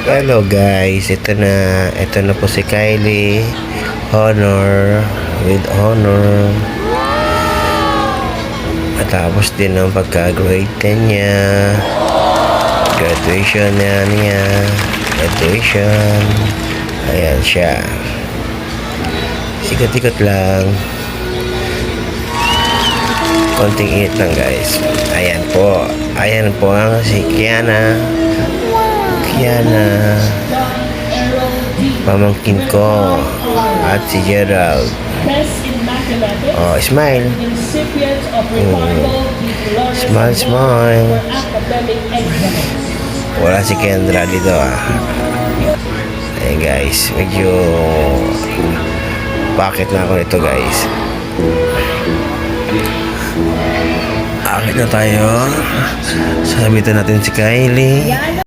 Hello guys, ito na po si Kylie Honor with honor. Matapos din ang pagka-grade 10 niya. Graduation niya. Graduation. Ayan siya. Ikot-ikot lang. Konting init lang guys. Ayan po ang si Kiana, pamangkin ko, at si Gerald. Oh, smile. Smile. Wala si Kendra dito Ayan guys, medyo bakit na ako nito guys. Akit na tayo. Sabitan natin si Kylie.